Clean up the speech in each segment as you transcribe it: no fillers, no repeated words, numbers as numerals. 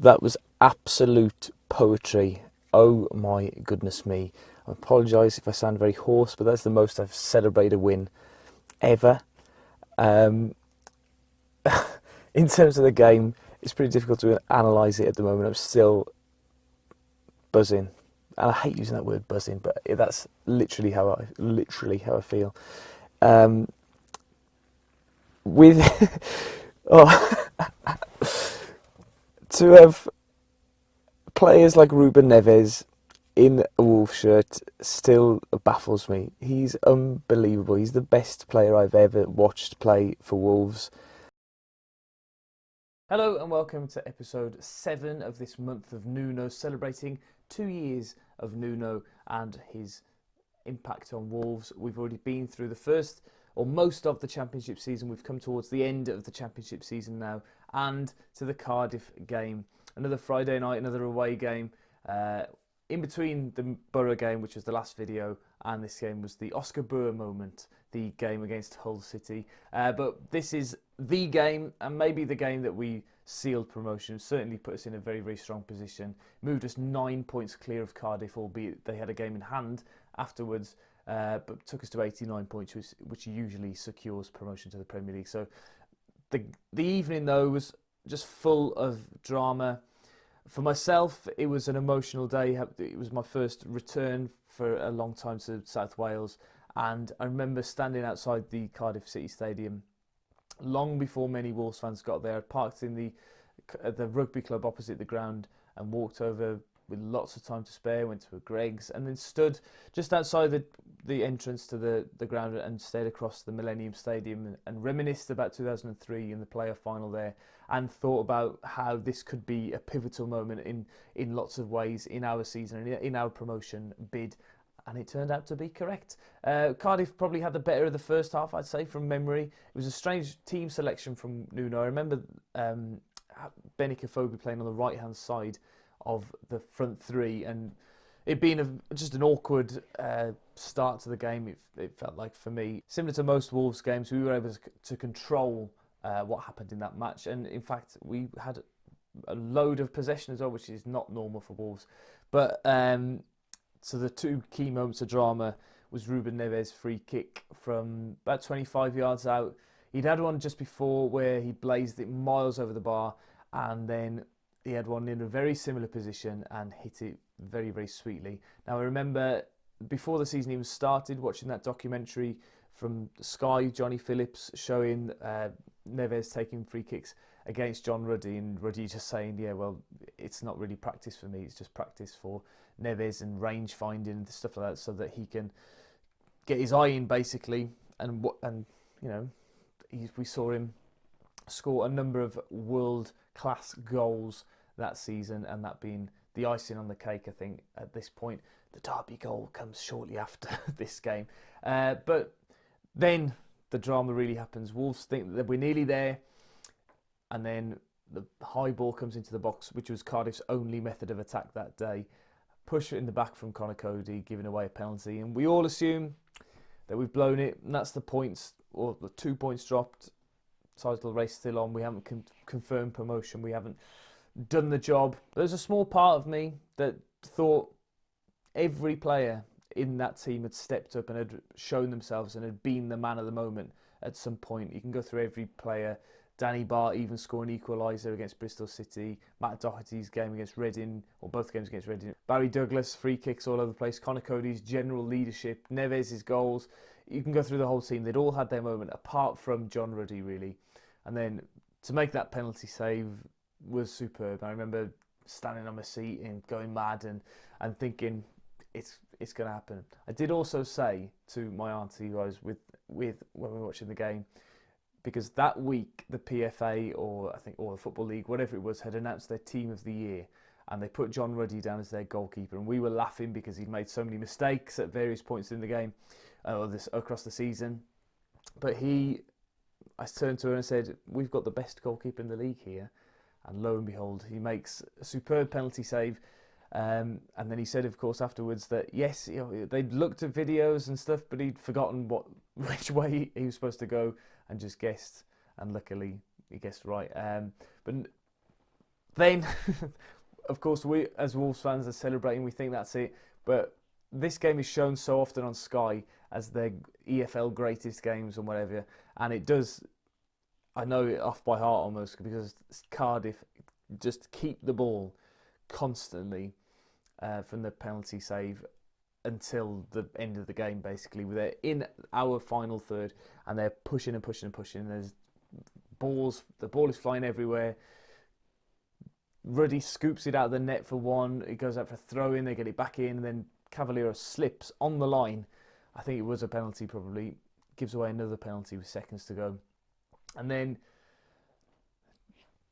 That was absolute poetry. Oh my goodness me. I apologise if I sound very hoarse, but that's the most I've celebrated a win ever. Um, in terms of the game, it's pretty difficult to analyse it at the moment. I'm still buzzing. And I hate using that word buzzing, but that's literally how I feel. Um, with oh, to have players like Ruben Neves in a Wolves shirt still baffles me. He's unbelievable. He's the best player I've ever watched play for Wolves. Hello and welcome to episode 7 of this month of Nuno, celebrating 2 years of Nuno and his impact on Wolves. We've already been through the first or most of the Championship season. We've come towards the end of the Championship season now and to the Cardiff game. Another Friday night, another away game. In between the Borough game, which was the last video, and this game was the Oscar Burr moment, the game against Hull City. But this is the game, and maybe the game that we sealed promotion. Certainly put us in a very, very strong position. Moved us 9 points clear of Cardiff, albeit they had a game in hand afterwards. But took us to 89 points, which usually secures promotion to the Premier League. So the evening, though, was just full of drama. For myself, it was an emotional day. It was my first return for a long time to South Wales, and I remember standing outside the Cardiff City Stadium long before many Wolves fans got there. I parked in the rugby club opposite the ground and walked over with lots of time to spare, went to a Greg's, and then stood just outside the entrance to the ground and stared across the Millennium Stadium and reminisced about 2003 and the playoff final there, and thought about how this could be a pivotal moment in lots of ways in our season and in our promotion bid. And it turned out to be correct. Cardiff probably had the better of the first half, I'd say, from memory. It was a strange team selection from Nuno. I remember Benny Kofobi playing on the right-hand side of the front three, and it being just an awkward start to the game, it felt like, for me. Similar to most Wolves games, we were able to control what happened in that match, and in fact we had a load of possession as well, which is not normal for Wolves. But so the two key moments of drama was Ruben Neves' free kick from about 25 yards out. He'd had one just before where he blazed it miles over the bar, and then he had one in a very similar position and hit it very, very sweetly. Now, I remember before the season even started watching that documentary from Sky, Johnny Phillips, showing Neves taking free kicks against John Ruddy, and Ruddy just saying, yeah, well, it's not really practice for me, it's just practice for Neves and range finding and stuff like that, so that he can get his eye in, basically. And you know, we saw him score a number of world-class goals that season, and that being the icing on the cake, I think, at this point. The Derby goal comes shortly after this game. But then the drama really happens. Wolves think that we're nearly there, and then the high ball comes into the box, which was Cardiff's only method of attack that day. Push it in the back from Conor Cody, giving away a penalty, and we all assume that we've blown it, and that's the points, or the 2 points dropped. Title race still on. We haven't confirmed promotion. We haven't done the job. There's a small part of me that thought every player in that team had stepped up and had shown themselves and had been the man of the moment at some point. You can go through every player. Danny Bart even scoring an equaliser against Bristol City. Matt Doherty's game against Reading, or both games against Reading. Barry Douglas, free kicks all over the place. Conor Cody's general leadership. Neves' goals. You can go through the whole team. They'd all had their moment, apart from John Ruddy, really. And then to make that penalty save was superb. I remember standing on my seat and going mad and thinking, it's going to happen. I did also say to my auntie, who I was with when we were watching the game, because that week the PFA or the Football League, whatever it was, had announced their team of the year, and they put John Ruddy down as their goalkeeper, and we were laughing because he'd made so many mistakes at various points in the game, across the season. But I turned to her and said, "We've got the best goalkeeper in the league here," and lo and behold, he makes a superb penalty save. And then he said, of course, afterwards that yes, they'd looked at videos and stuff, but he'd forgotten which way he was supposed to go, and just guessed, and luckily he guessed right. But Then, of course, we as Wolves fans are celebrating. We think that's it, but this game is shown so often on Sky as their EFL greatest games and whatever, and it does. I know it off by heart almost because Cardiff just keep the ball constantly from the penalty save until the end of the game. Basically, they're in our final third and they're pushing and pushing and pushing. There's balls. The ball is flying everywhere. Ruddy scoops it out of the net for one. It goes out for a throw in. They get it back in. And then Cavaliero slips on the line. I think it was a penalty probably. Gives away another penalty with seconds to go. And then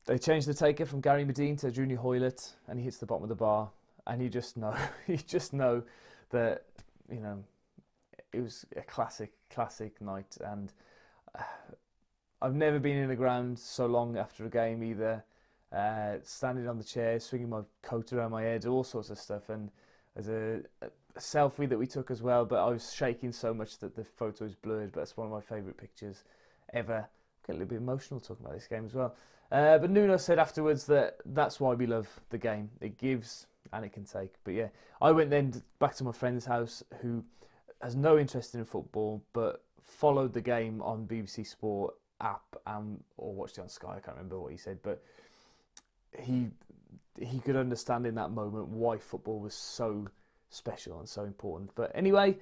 they change the taker from Gary Medine to Junior Hoylett, and he hits the bottom of the bar. And you just know, that, you know, it was a classic night. And I've never been in a ground so long after a game either. Standing on the chair, swinging my coat around my head, all sorts of stuff. And there's a selfie that we took as well, but I was shaking so much that the photo is blurred. But it's one of my favourite pictures ever. Get a little bit emotional talking about this game as well. But Nuno said afterwards that that's why we love the game. It gives and it can take. But yeah, I went then back to my friend's house who has no interest in football, but followed the game on BBC Sport app or watched it on Sky. I can't remember what he said, but he could understand in that moment why football was so special and so important. But anyway,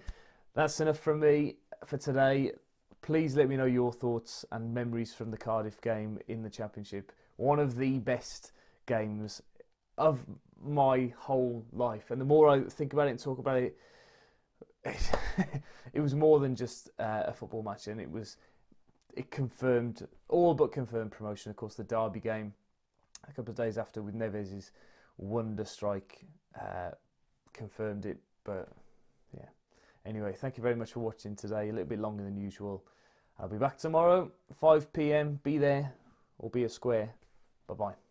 that's enough from me for today. Please let me know your thoughts and memories from the Cardiff game in the Championship. One of the best games of my whole life. And the more I think about it and talk about it, it was more than just a football match. And it confirmed, all but confirmed promotion. Of course, the Derby game a couple of days after with Neves' wonder strike confirmed it. But yeah. Anyway, thank you very much for watching today. A little bit longer than usual. I'll be back tomorrow, 5 p.m. Be there or be a square. Bye-bye.